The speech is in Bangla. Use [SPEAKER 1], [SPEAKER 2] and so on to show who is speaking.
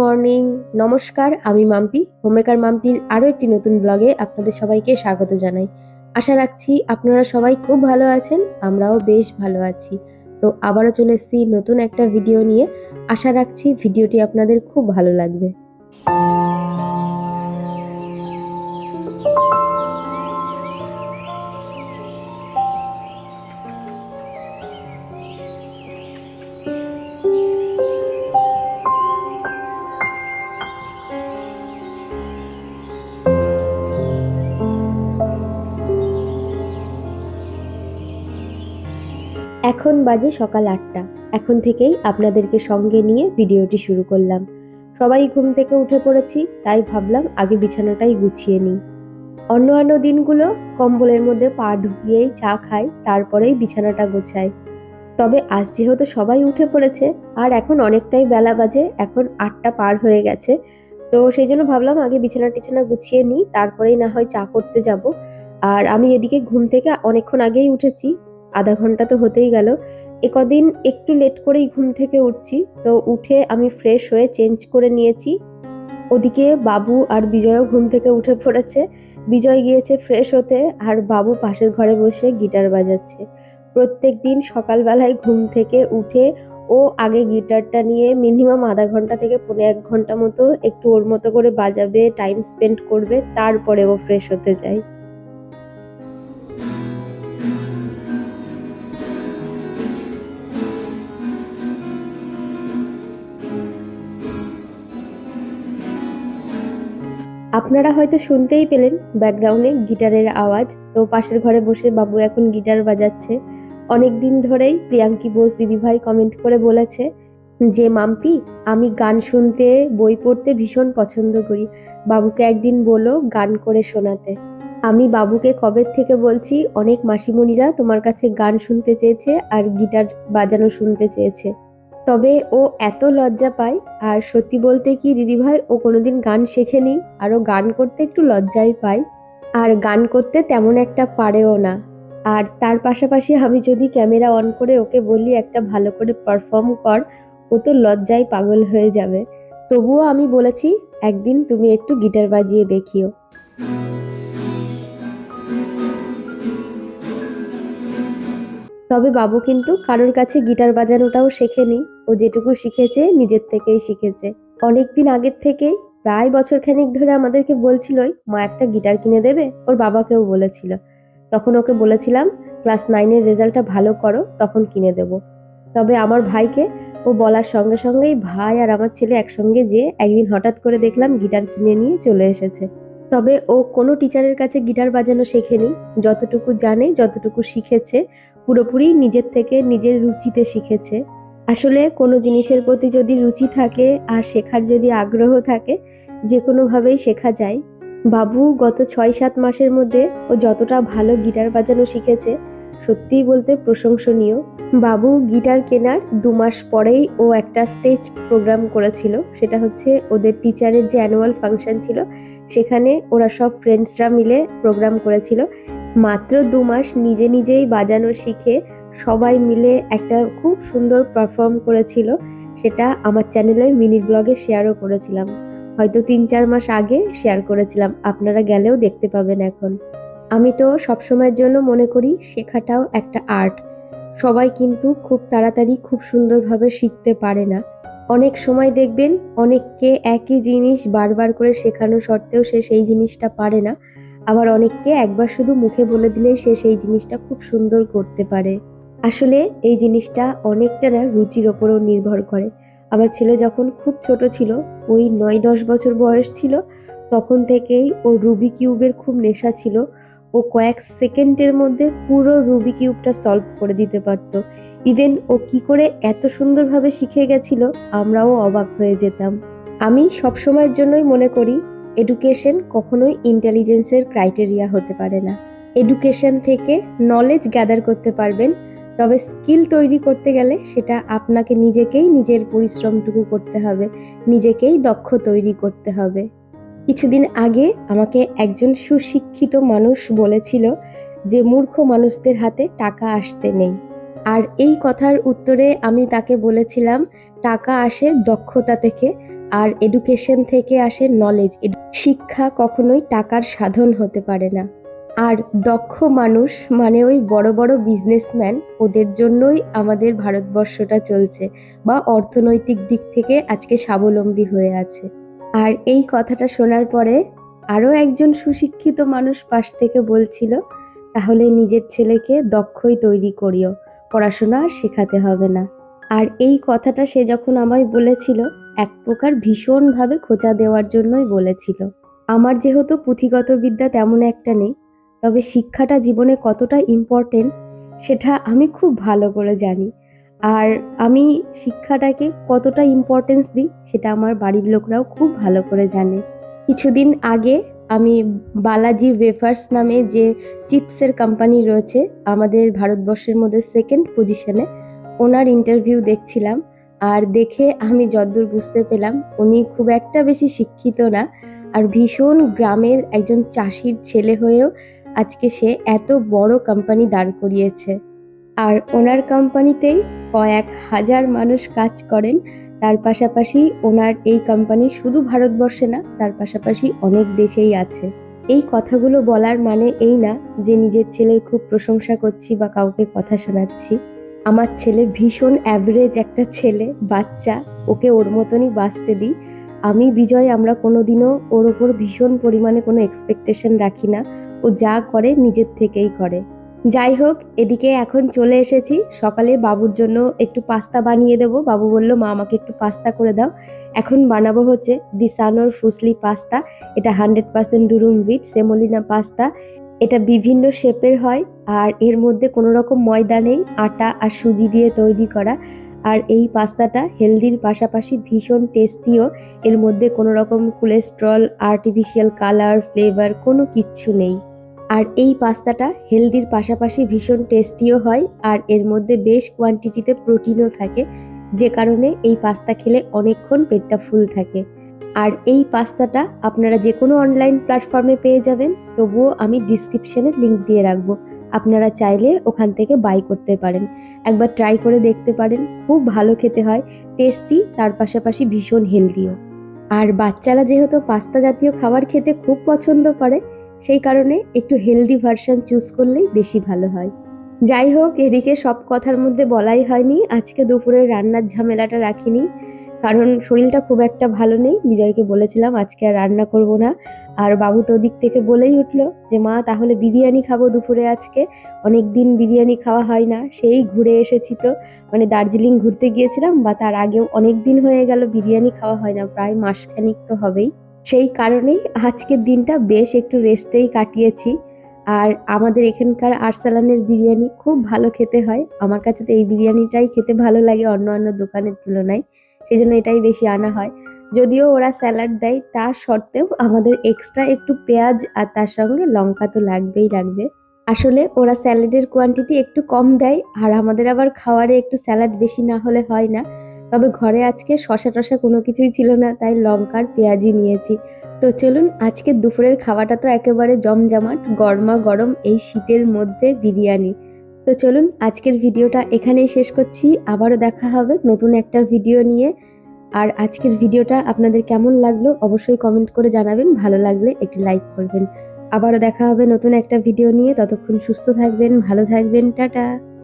[SPEAKER 1] মর্নিং, নমস্কার। আমি মাম্পি, হোমমেকার মাম্পির আরও একটি নতুন ব্লগে আপনাদের সবাইকে স্বাগত জানাই। আশা রাখছি আপনারা সবাই খুব ভালো আছেন, আমরাও বেশ ভালো আছি। তো আবারও চলে এসেছি নতুন একটা ভিডিও নিয়ে। আশা রাখছি ভিডিওটি আপনাদের খুব ভালো লাগবে। এখন বাজে সকাল ৮টা। এখন থেকেই আপনাদেরকে সঙ্গে নিয়ে ভিডিওটি শুরু করলাম। সবাই ঘুম থেকে উঠে পড়েছি, তাই ভাবলাম আগে বিছানাটাই গুছিয়ে নিই। অন্য দিনগুলো কম্বলের মধ্যে পা ঢুকিয়েই চা খাই, তারপরেই বিছানাটা গোছাই। তবে আজ যেহেতু সবাই উঠে পড়েছে আর এখন অনেকটাই বেলা বাজে, এখন ৮টা পার হয়ে গেছে, তো সেই জন্য ভাবলাম আগে বিছানা গুছিয়ে নিই, তারপরেই না হয় চা করতে যাব। আর আমি এদিকে ঘুম থেকে অনেকক্ষণ আগেই উঠেছি, আধা ঘন্টা তো হতেই গেল। কদিন একটু লেট করেই ঘুম থেকে উঠছি, তো উঠে আমি ফ্রেশ হয়ে চেঞ্জ করে নিয়েছি। ওদিকে বাবু আর বিজয়ও ঘুম থেকে উঠে পড়েছে। বিজয় গিয়েছে ফ্রেশ হতে আর বাবু পাশের ঘরে বসে গিটার বাজাচ্ছে। প্রত্যেকদিন সকালবেলায় ঘুম থেকে উঠে ও আগে গিটারটা নিয়ে মিনিমাম আধা ঘন্টা থেকে পৌনে ১ ঘন্টা মতো একটু ওর মতো করে বাজাবে, টাইম স্পেন্ড করবে, তারপরে ও ফ্রেশ হতে যায়। আপনারা হয়তো শুনতেই পেলেন ব্যাকগ্রাউন্ডে গিটারের আওয়াজ। তো পাশের ঘরে বসে বাবু এখন গিটার বাজাচ্ছে। অনেকদিন ধরেই প্রিয়াঙ্কি বোস দিদিভাই কমেন্ট করে বলেছে যে মাম্পি, আমি গান শুনতে, বই পড়তে ভীষণ পছন্দ করি, বাবুকে একদিন বলো গান করে শোনাতে। আমি বাবুকে কবে থেকে বলছি, অনেক মাসিমণিরা তোমার কাছে গান শুনতে চেয়েছে আর গিটার বাজানো শুনতে চেয়েছে। তবে ও এত লজ্জা পায়, আর সত্যি বলতে কি দিদিভাই, ও কোনোদিন গান শেখেনি আর ও গান করতে একটু লজ্জাই পায়, আর গান করতে তেমন একটা পারেও না। আর তার পাশাপাশি আমি যদি ক্যামেরা অন করে ওকে বলি একটা ভালো করে পারফর্ম কর, ও তো লজ্জায় পাগল হয়ে যাবে। তবুও আমি বলেছি একদিন তুমি একটু গিটার বাজিয়ে দেখিও। তবে বাবু কিন্তু কারোর কাছে গিটার বাজানোটাও শেখেনি, ও যেটুকু শিখেছে নিজের থেকেই শিখেছে। অনেকদিন আগের থেকেই, প্রায় বছরখানেক ধরে আমাদেরকে বলছিলই মা একটা গিটার কিনে দেবে, ওর বাবাকেও বলেছিল। তখন ওকে বলেছিলাম ক্লাস 9-এর রেজাল্টটা ভালো করো, তখন কিনে দেব। তবে আমার ভাইকে ও বলার সঙ্গে সঙ্গেই ভাই আর আমার ছেলে একসঙ্গে যেয়ে একদিন হঠাৎ করে দেখলাম গিটার কিনে নিয়ে চলে এসেছে। তবে ও কোনো টিচারের কাছে গিটার বাজানো শেখেনি, যতটুকু জানে, যতটুকু শিখেছে পুরোপুরি নিজের থেকে, নিজের রুচিতে শিখেছে। আসলে কোনো জিনিসের প্রতি যদি রুচি থাকে আর শেখার যদি আগ্রহ থাকে, যে কোনোভাবেই শেখা যায়। বাবু গত ৬-৭ মাসের মধ্যে ও যতটা ভালো গিটার বাজানো শিখেছে, সত্যিই বলতে প্রশংসনীয়। বাবু গিটার কেনার ২ মাস পরেই ও একটা স্টেজ প্রোগ্রাম করেছিল। সেটা হচ্ছে ওদের টিচারের যে অ্যানুয়াল ফাংশন ছিল, সেখানে ওরা সব ফ্রেন্ডসরা মিলে প্রোগ্রাম করেছিল। মাত্র ২ মাস নিজেই বাজানো শিখে সবাই মিলে একটা খুব সুন্দর পারফর্ম করেছিল। সেটা আমার চ্যানেলে মিনি ব্লগে শেয়ারও করেছিলাম। হয়তো ৩-৪ মাস আগে শেয়ার করেছিলাম, আপনারা গেলেও দেখতে পাবেন এখন। আমি তো সবসময়ের জন্য মনে করি শেখাটাও একটা আর্ট। সবাই কিন্তু খুব তাড়াতাড়ি খুব সুন্দরভাবে শিখতে পারে না। অনেক সময় দেখবেন অনেককে একই জিনিস বারবার করে শেখানো সত্ত্বেও সে সেই জিনিসটা পারে না। আবার অনেককে একবার শুধু মুখে বলে দিলেই সে সেই জিনিসটা খুব সুন্দর করতে পারে। আসলে এই জিনিসটা অনেকটা না রুচির ওপরও নির্ভর করে। আমার ছেলে যখন খুব ছোট ছিল, ওই ৯-১০ বছর বয়স ছিল, তখন থেকেই ওর রুবি কিউবের খুব নেশা ছিল। ও কয়েক সেকেন্ডের মধ্যে পুরো রুবি কিউবটা সলভ করে দিতে পারতো। ইভেন ও কি করে এত সুন্দরভাবে শিখে গেছিল, আমরাও অবাক হয়ে যেতাম। আমি সবসময়ের জন্যই মনে করি এডুকেশন কখনোই ইন্টেলিজেন্সের ক্রাইটেরিয়া হতে পারে না। এডুকেশন থেকে নলেজ গ্যাদার করতে পারবেন, তবে স্কিল তৈরি করতে গেলে সেটা আপনাকে নিজেকেই নিজের পরিশ্রমটুকু করতে হবে, নিজেকেই দক্ষ তৈরি করতে হবে। কিছুদিন আগে আমাকে একজন সুশিক্ষিত মানুষ বলেছিল যে মূর্খ মানুষদের হাতে টাকা আসতে নেই। আর এই কথার উত্তরে আমি তাকে বলেছিলাম টাকা আসে দক্ষতা থেকে, আর এডুকেশন থেকে আসে নলেজ। শিক্ষা কখনোই টাকার সাধন হতে পারে না। আর দক্ষ মানুষ মানে ওই বড় বড় বিজনেসম্যান, ওদের জন্যই আমাদের ভারতবর্ষটা চলছে বা অর্থনৈতিক দিক থেকে আজকে স্বাবলম্বী হয়ে আছে। আর এই কথাটা শোনার পরে আরও একজন সুশিক্ষিত মানুষ পাশ থেকে বলছিল, তাহলে নিজের ছেলেকে দক্ষই তৈরি করিও, পড়াশোনা আর শেখাতে হবে না। আর এই কথাটা সে যখন আমায় বলেছিল, এক প্রকার ভীষণভাবে খোঁচা দেওয়ার জন্যই বলেছিল। আমার যেহেতু পুঁথিগত বিদ্যা তেমন একটা নেই, তবে শিক্ষাটা জীবনে কতটা ইম্পর্টেন্ট সেটা আমি খুব ভালো করে জানি। আর আমি শিক্ষাটাকে কতটা ইম্পর্টেন্স দিই সেটা আমার বাড়ির লোকরাও খুব ভালো করে জানে। কিছুদিন আগে আমি বালাজি ওয়েফার্স নামে যে চিপসের কোম্পানি রয়েছে আমাদের ভারতবর্ষের মধ্যে সেকেন্ড পজিশনে, ওনার ইন্টারভিউ দেখছিলাম। আর দেখে আমি যতদূর বুঝতে পেলাম উনি খুব একটা বেশি শিক্ষিত না, আর ভীষণ গ্রামের একজন চাষির ছেলে হয়েও আজকে সে এত বড় কোম্পানি দাঁড় করিয়েছে। আর ওনার কোম্পানিতেই কয়েক হাজার মানুষ কাজ করেন। তার পাশাপাশি ওনার এই কোম্পানি শুধু ভারতবর্ষে না, তার পাশাপাশি অনেক দেশেই আছে। এই কথাগুলো বলার মানে এই না যে নিজের ছেলের খুব প্রশংসা করছি বা কাউকে কথা শোনাচ্ছি। আমার ছেলে ভীষণ অ্যাভারেজ একটা ছেলে, বাচ্চা, ওকে ওর মতনই বাঁচতে দিই। আমি বিজয় আমরা কোনোদিনও ওর ওপর ভীষণ পরিমাণে কোনো এক্সপেকটেশন রাখি না। ও যা করে নিজের থেকেই করে। যাই হোক, এদিকে এখন চলে এসেছি। সকালে বাবুর জন্য একটু পাস্তা বানিয়ে দেবো। বাবু বলল, মা আমাকে একটু পাস্তা করে দাও। এখন বানাবো হচ্ছে দিসানোর ফুসলি পাস্তা। এটা 100% ডুরুম হুইট সেমোলিনা পাস্তা। এটা বিভিন্ন শেপের হয়, আর এর মধ্যে কোনো রকম ময়দা নেই, আটা আর সুজি দিয়ে তৈরি করা। আর এই পাস্তাটা হেলদির পাশাপাশি ভীষণ টেস্টিও। এর মধ্যে কোনো রকম কোলেস্ট্রল, আর্টিফিশিয়াল কালার, ফ্লেভার কোনো কিচ্ছু নেই। আর এই পাস্তাটা হেলদির পাশাপাশি ভীষণ টেস্টিও হয়, আর এর মধ্যে বেশ কোয়ান্টিটিতে প্রোটিনও থাকে, যে কারণে এই পাস্তা খেলে অনেকক্ষণ পেটটা ফুল থাকে। আর এই পাস্তাটা আপনারা যে কোনো অনলাইন প্ল্যাটফর্মে পেয়ে যাবেন, তবুও আমি ডিসক্রিপশনে লিংক দিয়ে রাখবো। আপনারা চাইলে ওখান থেকে বাই করতে পারেন, একবার ট্রাই করে দেখতে পারেন। খুব ভালো খেতে হয়, টেস্টি, তার পাশাপাশি ভীষণ হেলদিও। আর বাচ্চারা যেহেতু পাস্তা জাতীয় খাবার খেতে খুব পছন্দ করে, সেই কারণে একটু হেলদি ভার্সন চুজ করলেই বেশি ভালো হয়। যাই হোক, এদিকে সব কথার মধ্যে বলাই হয়নি, আজকে দুপুরের রান্নার ঝামেলাটা রাখিনি, কারণ শরীরটা খুব একটা ভালো নেই। বিজয়কে বলেছিলাম আজকে আর রান্না করব না। আর বাবু তো দিক থেকে বলেই উঠলো যে মা তাহলে বিরিয়ানি খাবো দুপুরে আজকে। অনেক দিন বিরিয়ানি খাওয়া হয় না, সেই ঘুরে এসেছি তো, মানে দার্জিলিং ঘুরতে গিয়েছিলাম, বা তার আগেও অনেক দিন হয়ে গেল বিরিয়ানি খাওয়া হয় না, প্রায় মাসখানিক তো হবেই। সেই কারণেই আজকের দিনটা বেশ একটু রেস্টেই কাটিয়েছি। আর আমাদের এখানকার আরসালানের বিরিয়ানি খুব ভালো খেতে হয়। আমার কাছে তো এই বিরিয়ানিটাই খেতে ভালো লাগে অন্য দোকানের তুলনায়, সেই জন্য এটাই বেশি আনা হয়। যদিও ওরা স্যালাড দেয়, তা সত্ত্বেও আমাদের এক্সট্রা একটু পেঁয়াজ আর তার সঙ্গে লঙ্কা তো লাগবেই লাগবে। আসলে ওরা স্যালাডের কোয়ান্টিটি একটু কম দেয়, আর আমাদের আবার খাওয়ারে একটু স্যালাড বেশি না হলে হয় না। তবে ঘরে আজকে শসা টসা কোনো কিছুই ছিল না, তাই লঙ্কার পেঁয়াজই নিয়েছি। তো চলুন, আজকে দুপুরের খাওয়াটা তো একেবারে জমজমাট, গরমা গরম এই শীতের মধ্যে বিরিয়ানি। তো চলুন, আজকের ভিডিওটা এখানেই শেষ করছি। আবারও দেখা হবে নতুন একটা ভিডিও নিয়ে। আর আজকের ভিডিওটা আপনাদের কেমন লাগলো অবশ্যই কমেন্ট করে জানাবেন, ভালো লাগলে একটি লাইক করবেন। আবারও দেখা হবে নতুন একটা ভিডিও নিয়ে। ততক্ষণ সুস্থ থাকবেন, ভালো থাকবেন, টাটা।